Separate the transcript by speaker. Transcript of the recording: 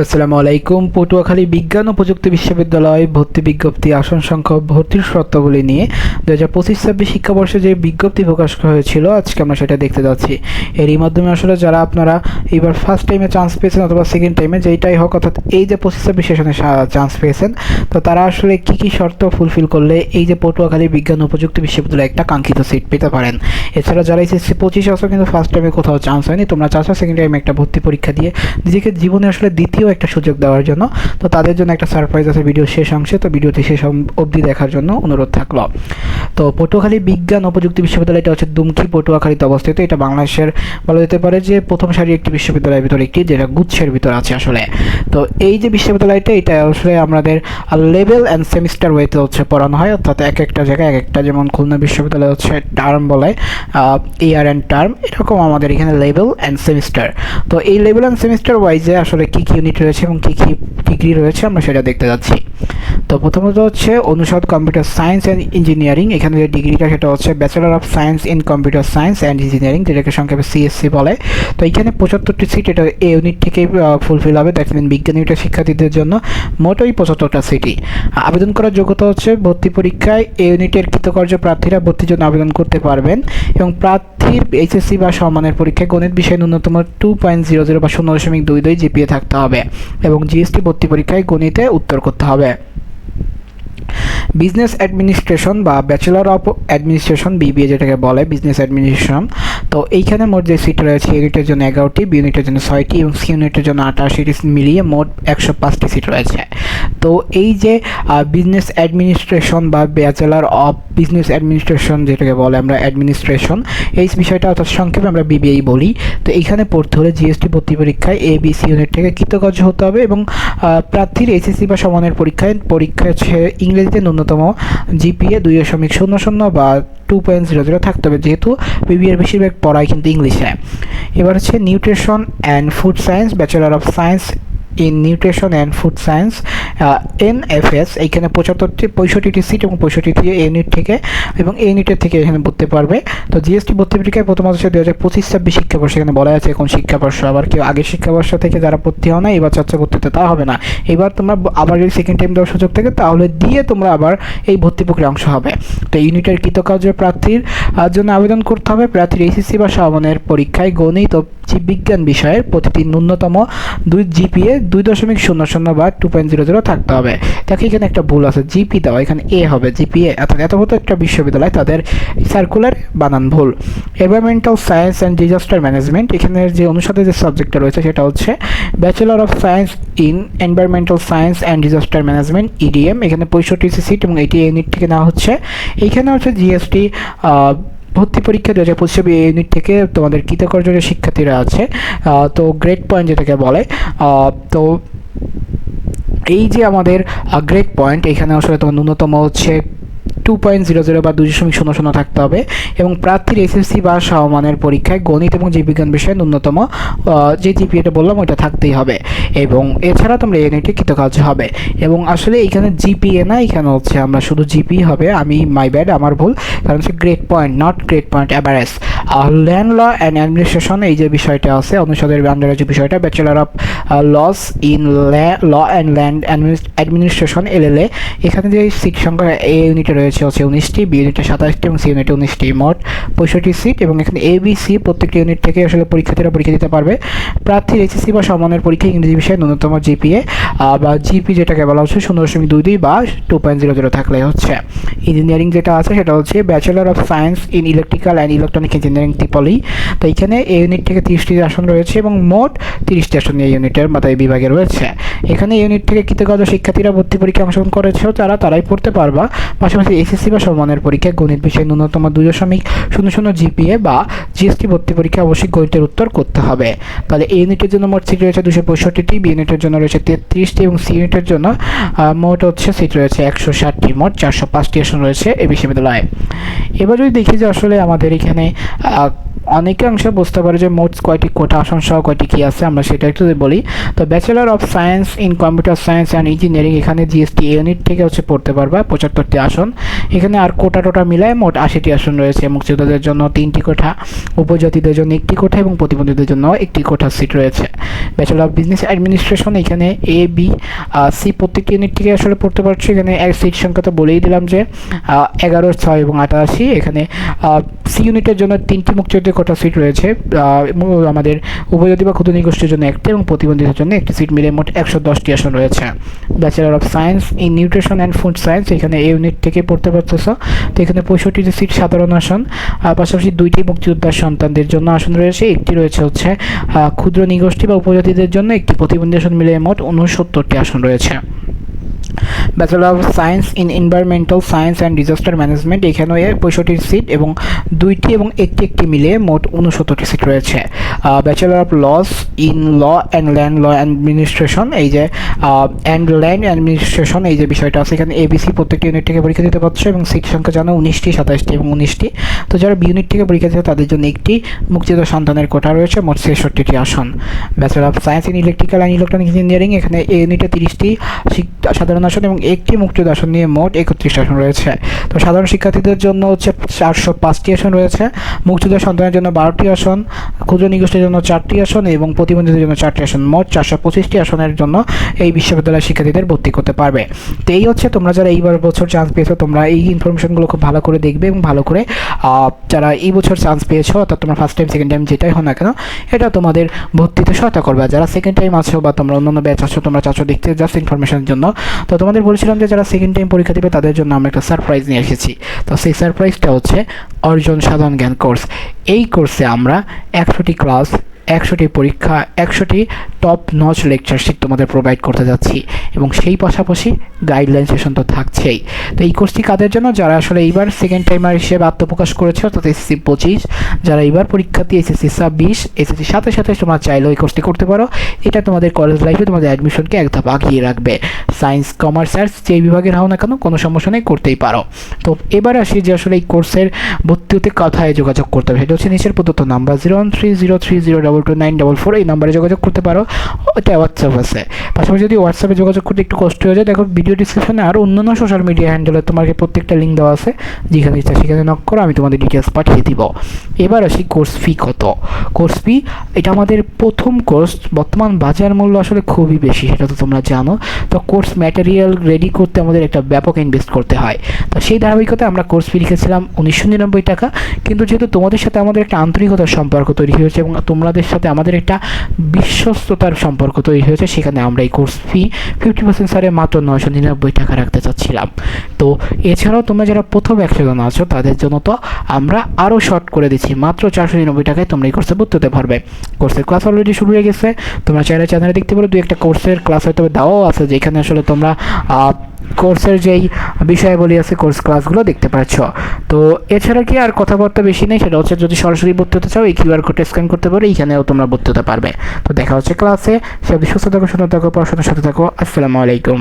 Speaker 1: আসসালামু আলাইকুম। পটুয়াখালী বিজ্ঞান ও প্রযুক্তি বিশ্ববিদ্যালয় ভর্তি বিজ্ঞপ্তি, আসন সংখ্যা, ভর্তির শর্তাবলী নিয়ে 2025-26 শিক্ষাবর্ষে যে বিজ্ঞপ্তি প্রকাশ করা হয়েছিল, আজকে আমরা সেটা দেখতে যাচ্ছি। এরই মাধ্যমে আসলে যারা আপনারা এবার ফার্স্ট টাইমে চান্স পেয়েছেন অথবা সেকেন্ড টাইমে যেইটাই হোক, অর্থাৎ এই যে 25-26 সেশনে চান্স পেয়েছেন, তো তারা আসলে কী কী শর্ত ফুলফিল করলে এই যে পটুয়াখালী বিজ্ঞান ও প্রযুক্তি বিশ্ববিদ্যালয়ে একটা কাঙ্ক্ষিত সিট পেতে পারেন। এছাড়া যারা এসএসসি 25 আসো কিন্তু ফার্স্ট টাইমে কোথাও চান্স হয়নি, তোমরা চাচ্ছো সেকেন্ড টাইমে একটা ভর্তি পরীক্ষা দিয়ে নিজেকে জীবনে আসলে দ্বিতীয় একটা সুযোগ দেওয়ার জন্য, তো তাদের জন্য একটা সারপ্রাইজ আছে ভিডিও শেষ অংশে। তো ভিডিওটি শেষ অবধি দেখার জন্য অনুরোধ থাকলো। তো পটুয়াখালী বিজ্ঞান ও প্রযুক্তি বিশ্ববিদ্যালয়, এটা হচ্ছে দুমকি পটুয়াখালীতে অবস্থিত। এটা বাংলাদেশের বলা যেতে পারে যে প্রথম সারির একটি বিশ্ববিদ্যালয়ের ভিতরে একটি, যেটা গুচ্ছের ভিতর আছে আসলে। তো এই যে বিশ্ববিদ্যালয়টা, এটা আসলে আমাদের লেভেল অ্যান্ড সেমিস্টার ওয়েতে হচ্ছে পড়ানো হয়, অর্থাৎ এক একটা জায়গায় এক একটা, যেমন খুলনা বিশ্ববিদ্যালয় হচ্ছে টার্ম বলে, ইয়ার অ্যান্ড টার্ম, এরকম আমাদের এখানে লেভেল অ্যান্ড সেমিস্টার। তো এই লেভেল অ্যান্ড সেমিস্টার ওয়াইজে আসলে কী কী ইউনিট রয়েছে এবং কী কী ডিগ্রি রয়েছে আমরা সেটা দেখতে যাচ্ছি। তো প্রথমত হচ্ছে অনুষদ কম্পিউটার সায়েন্স অ্যান্ড ইঞ্জিনিয়ারিং। এখানে যে ডিগ্রিটা সেটা হচ্ছে bachelor of science in computer science and engineering, যেটাকে সংক্ষেপে সিএসসি বলে। তো এখানে 75টি সিট এটা এই ইউনিট থেকেই ফুলফিল হবে। দ্যাট মিন বিজ্ঞান ইউনিটের শিক্ষার্থীদের জন্য মোটই 75টা সিটই। আবেদন করার যোগ্যতা হচ্ছে ভর্তি পরীক্ষায় এই ইউনিটের কৃতকার্য প্রার্থীরা ভর্তির জন্য আবেদন করতে পারবেন, এবং প্রার্থীর এইচএসসি বা সমমানের পরীক্ষায় গণিত বিষয়ে ন্যূনতম 2.00 বা 0.22 জিপিএ থাকতে হবে, এবং জিএসটি ভর্তি পরীক্ষায় গণিতে উত্তর করতে হবে। বিজনেস অ্যাডমিনিস্ট্রেশন বা ব্যাচেলর অফ অ্যাডমিনিস্ট্রেশন, বিবিএ যেটাকে বলে, বিজনেস অ্যাডমিনিস্ট্রেশন। তো এইখানে মোট যে সিট রয়েছে, ইউনিটের জন্য 11টি, বি ইউনিটের জন্য 6টি এবং সি ইউনিটের জন্য 88টি, মিলিয়ে মোট 105টি সিট রয়েছে। তো এই যে বিজনেস অ্যাডমিনিস্ট্রেশন বা ব্যাচেলর অফ বিজনেস অ্যাডমিনিস্ট্রেশন যেটাকে বলে আমরা অ্যাডমিনিস্ট্রেশন, এই বিষয়টা অর্থাৎ সংক্ষেপে আমরা বিবিএই বলি। তো এইখানে পড়তে হলে জিএসটি ভর্তি পরীক্ষায় এবিসি ইউনিট থেকে কৃতকার্য হতে হবে, এবং প্রার্থীর এইচএসসি বা সমানের পরীক্ষা হচ্ছে ইংরেজিতে ন্যূনতম জিপিএ 2.00 বা 2.00 থাকতে হবে, যেহেতু বিবিএর বেশিরভাগ পড়ায় কিন্তু ইংলিশে। এবার হচ্ছে nutrition and food science, bachelor of science in nutrition and food science, NFS. এইখানে 65টি সিট এবং 65টি ইউনিট থেকে, এবং এই ইউনিটের থেকে এখানে পড়তে পারবে। তো জিএসটি ভর্তি পরীক্ষায় প্রথম হচ্ছে 2025-26 শিক্ষাবর্ষ, এখানে বলা আছে এখন শিক্ষাবর্ষ। আবার কেউ আগের শিক্ষাবর্ষ থেকে যারা ভর্তি হও না, এবার চাচ্ছে ভর্তিতে, তা হবে না। এবার তোমরা আবার যদি সেকেন্ড টাইম দেওয়ার সুযোগ থাকে, তাহলে দিয়ে তোমরা আবার এই ভর্তি প্রক্রিয়া অংশ হবে। তো ইউনিটের কৃতকার্য প্রার্থীর জন্য আবেদন করতে হবে। প্রার্থীর এইচএসসি বা সমমানের পরীক্ষায় গণিত ও জীববিজ্ঞান বিষয়ের প্রতিটি ন্যূনতম 2 জিপিএ 2.00 বা 2.00 থাকতে হবে। দেখো এখানে একটা ভুল আছে, জিপি দেওয়া, এখানে এ হবে, জিপিএ। অর্থাৎ এত বড় একটা বিশ্ববিদ্যালয়, তাদের সার্কুলার বানান ভুল। Environmental science and disaster management, এখানের যে অনুষদের যে সাবজেক্টটা রয়েছে সেটা হচ্ছে bachelor of science in environmental science and disaster management, EDM. এখানে 65টি সিট এবং এটি ইউনিট থেকে নেওয়া হচ্ছে। এইখানে হচ্ছে জিএসটি ভর্তি পরীক্ষা 2025 ইউনিট থেকে তোমাদের কৃতকার্য যে শিক্ষার্থীরা আছে, তো গ্রেড পয়েন্ট যেটাকে বলে, তো এই যে আমাদের গ্রেড পয়েন্ট, এখানে আসলে তোমার ন্যূনতম হচ্ছে 2.00 বা 2.00 থাকতে হবে, এবং প্রার্থীর এসএসসি বা সমমানের পরীক্ষায় গণিত এবং জীববিজ্ঞান বিষয়ে ন্যূনতম যে জিপিএটা বললাম ওইটা থাকতেই হবে, এবং এছাড়া তোমরা এই ইউনিটে কৃতকার্য হবে। এবং আসলে এখানে জিপিএ না, এখানে হচ্ছে আমরা শুধু জিপি হবে, আমি মাই ব্যাড, আমার ভুল, কারণ হচ্ছে grade point, not grade point average. Land law and administration, এই যে বিষয়টা আছে অনুষদের আন্ডারে যে বিষয়টা, bachelor of laws in law and land administration, LLA. এখানে যে সিট সংখ্যা এ ইউনিটে রয়েছে হচ্ছে 19টি, বি ইউনিটে 27টি এবং সি ইউনিটে 19টি, মোট 65টি সিট। এবং এখানে এবিসি প্রত্যেকটি ইউনিট থেকে আসলে পরীক্ষার্থীরা পরীক্ষা দিতে পারবে। প্রার্থীর এইচএসসি বা সমমানের পরীক্ষায় ইংরেজি বিষয়ে ন্যূনতম জিপিএ বা জিপি যেটাকে বলা হচ্ছে 0.22 বা 2.00 থাকলে হচ্ছে। ইঞ্জিনিয়ারিং যেটা আছে সেটা হচ্ছে bachelor of science in electrical and electronic engineering, triple E. তো এখানে এই ইউনিট থেকে 30টি আসন রয়েছে, এবং মোট 30টি আসন এই ইউনিটের মাথায় বিভাগে রয়েছে। এখানে ইউনিট থেকে কৃতকার্য শিক্ষার্থীরা ভর্তি পরীক্ষায় অংশগ্রহণ করেছে, তারাই পড়তে পারবা। পাশাপাশি এসএসসি বা সমমানের পরীক্ষায় গণিত বিষয়ে ন্যূনতম 2.00 জিপিএ বা জিএসটি ভর্তি পরীক্ষায় অবশ্যই গণিতের উত্তর করতে হবে। তাহলে এই ইউনিটের জন্য মোট সিট রয়েছে 265টি, বি ইউনিটের জন্য রয়েছে 33টি এবং সি ইউনিটের জন্য মোট হচ্ছে সিট রয়েছে 160টি, মোট 405টি আসন রয়েছে এই বিশ্ববিদ্যালয়ে। এবার যদি দেখি যে আসলে আমাদের এখানে অনেকে অংশে বুঝতে পারে যে মোট কয়টি কোটা আসন সহ কয়টি কী আছে, আমরা সেটা একটু বলি। তো bachelor of science in computer science and engineering, এখানে জিএসটি ইউনিট থেকে হচ্ছে পড়তে পারবা 75টি আসন। এখানে আর কোটা টোটা মিলায় মোট 80টি আসন রয়েছে। মুক্তিযোদ্ধাদের জন্য 3টি কোঠা, উপজাতিদের জন্য 1টি কোঠা এবং প্রতিবন্ধীদের জন্য 1টি কোঠা সিট রয়েছে। ব্যাচেলার অফ বিজনেস অ্যাডমিনিস্ট্রেশন, এখানে এ বি সি প্রত্যেকটি ইউনিট থেকে আসলে পড়তে পারছো। এখানে সিট সংখ্যা তো বলেই দিলাম যে 11, 6 এবং 88। এখানে সি ইউনিটের জন্য 3টি মুক্তিযোদ্ধা কোটা সিট রয়েছে, আমাদের উপজাতি বা ক্ষুদ্র নিগোষ্ঠীর জন্য 1টি এবং প্রতিবন্ধীদের জন্য 1টি সিট মিলে মোট 110টি আসন রয়েছে। Bachelor of science in nutrition and food science, এখানে এই ইউনিট থেকে পড়তে পারতেছ। তো এখানে 65টি সিট সাধারণ আসন, পাশাপাশি 2টি মুক্তিযোদ্ধার সন্তানদের জন্য আসন রয়েছে, 1টি রয়েছে হচ্ছে ক্ষুদ্র নিগোষ্ঠী বা উপজাতিদের জন্য, 1টি প্রতিবন্ধী আসন মিলে মোট 69টি আসন রয়েছে। Bachelor of science in environmental science and disaster management, এখানেও 65টি সিট এবং 2টি এবং 1টি মিলিয়ে মোট 69টি সিট রয়েছে। Bachelor of laws in law and land law administration, এই যে অ্যান্ড ল্যান্ড অ্যাডমিনিস্ট্রেশন এই যে বিষয়টা আছে, এখানে এবিসি প্রত্যেকটি ইউনিট থেকে পরীক্ষা দিতে পারছো এবং সিট সংখ্যা জানো 19টি, 27টি এবং 19টি। তো যারা বি ইউনিট থেকে পরীক্ষা দিতে তাদের জন্য 1টি মুক্তিযোদ্ধা সন্তানের কোটা রয়েছে, মোট 66টি আসন। Bachelor of science in electrical and electronic engineering, এখানে এই ইউনিটে 30টি সাধারণ আসন এবং 1টি মুক্তিযোদ্ধা আসন নিয়ে মোট 31টি আসন রয়েছে। তো সাধারণ শিক্ষার্থীদের জন্য হচ্ছে 405টি আসন রয়েছে, মুক্তিযোদ্ধা সন্তানের জন্য 12টি আসন, ক্ষুদ্র নিগোষ্ঠীর জন্য 4টি আসন এবং প্রতিবন্ধীদের জন্য 4টি আসন, মোট 425টি আসনের জন্য এই বিশ্ববিদ্যালয়ের শিক্ষার্থীদের ভর্তি করতে পারবে। তো এই হচ্ছে তোমরা যারা এইবার বছর চান্স পেয়েছো, তোমরা এই ইনফরমেশনগুলো খুব ভালো করে দেখবে এবং ভালো করে যারা এই বছর চান্স পেয়েছো, অর্থাৎ তোমরা ফার্স্ট টাইম সেকেন্ড টাইম যেটাই হো না কেন, এটা তোমাদের ভর্তিতে সহায়তা করবে। যারা সেকেন্ড টাইম আছো বা তোমরা অন্যান্য ব্যাচ আছো, তোমরা চাচ্ছো দেখতে জাস্ট ইনফরমেশনের জন্য, তো তোমাদের বলেছিলাম যে যারা সেকেন্ড টাইম পরীক্ষা দেবে তাদের জন্য আমরা একটা সারপ্রাইজ নিয়ে এসেছি। তো সেই সারপ্রাইজটা হচ্ছে অর্জন সাধারণ জ্ঞান কোর্স। এই কোর্সে আমরা 100টি ক্লাস, 100টি পরীক্ষা, 100টি টপ নচ লেকচারশিপ তোমাদের প্রোভাইড করতে যাচ্ছি এবং সেই পাশাপাশি গাইডলাইন সেশন তো থাকছেই। তো এই কোর্সটি কাদের জন্য? যারা আসলে এইবার সেকেন্ড টাইমার হিসেবে আত্মপ্রকাশ করেছে, অর্থাৎ এসএসসি 25, যারা এইবার পরীক্ষা দিয়ে এসএসসি 26, এসএসসি সাথে সাথে তোমরা চাইলেও এই কোর্সটি করতে পারো। এটা তোমাদের কলেজ লাইফে তোমাদের অ্যাডমিশনকে এক ধাপ আগিয়ে রাখবে। সায়েন্স, কমার্স, আর্টস যেই বিভাগের হও না কেন কোনো সমস্যা নেই, করতেই পারো। তো এবার আসি যে আসলে এই কোর্সের ভর্তি হতে কোথায় যোগাযোগ করতে হবে। সেটা হচ্ছে নিচের প্রদত্ত নাম্বার 013030222944, এই নাম্বারে যোগাযোগ করতে পারো। ওটা হোয়াটসঅ্যাপ আছে, পাশাপাশি যদি হোয়াটসঅ্যাপে যোগাযোগ করতে একটু কষ্ট হয়ে যায়, দেখো ভিডিও ডিসক্রিপশনে আরও অন্যান্য সোশ্যাল মিডিয়া হ্যান্ডেলে তোমাকে প্রত্যেকটা লিঙ্ক দেওয়া আছে, যেখানে ইচ্ছা সেখানে নক করো, আমি তোমাদের ডিটেলস পাঠিয়ে দিব। এবার আসি কোর্স ফি কত। কোর্স ফি, এটা আমাদের প্রথম কোর্স, বর্তমান বাজার মূল্য আসলে খুবই বেশি, সেটা তো তোমরা জানো। তো কোর্স ম্যাটেরিয়াল রেডি করতে আমাদের একটা ব্যাপক ইনভেস্ট করতে হয়। তো সেই ধারাবাহিকতায় আমরা কোর্স ফি লিখেছিলাম 1999 টাকা, কিন্তু যেহেতু তোমাদের সাথে আমাদের একটা আন্তরিকতার সম্পর্ক তৈরি হয়েছে এবং তোমাদের সাথে আমাদের একটা বিশ্বস্ততার সম্পর্ক তৈরি হয়েছে, সেখানে আমরা এই কোর্স ফি 50% সারে মাত্র 999 টাকা রাখতে চাচ্ছিলাম। তো এছাড়াও তোমরা যারা প্রথম 100 জন আছো তাদের জন্য তো আমরা আরও শর্ট করে দিচ্ছি, মাত্র 499 টাকায় তোমরা এই কোর্সে ভর্তি হতে পারবে। কোর্সের ক্লাস অলরেডি শুরু হয়ে গেছে, তোমরা চাইলে চ্যানেলে দেখতে পারো, 2-1টা কোর্সের ক্লাস হয়তো দেওয়াও আছে, যেখানে আসলে তোমরা কোর্সের যেই বিষয়াবলী আছে কোর্স ক্লাসগুলো দেখতে পাচ্ছ। তো এছাড়া কি আর কথাবার্তা বেশি নেই, সেটা হচ্ছে যদি সরাসরি ভর্তি হতে চাও এই কিউআর কোডটা স্ক্যান করতে পারো, এইখানেও তোমরা ভর্তি হতে পারবে। তো দেখা হচ্ছে ক্লাসে। সে সুস্থ থাকো, সুন্দর থাকো, পড়াশোনার সাথে থাকো। আসসালামু আলাইকুম।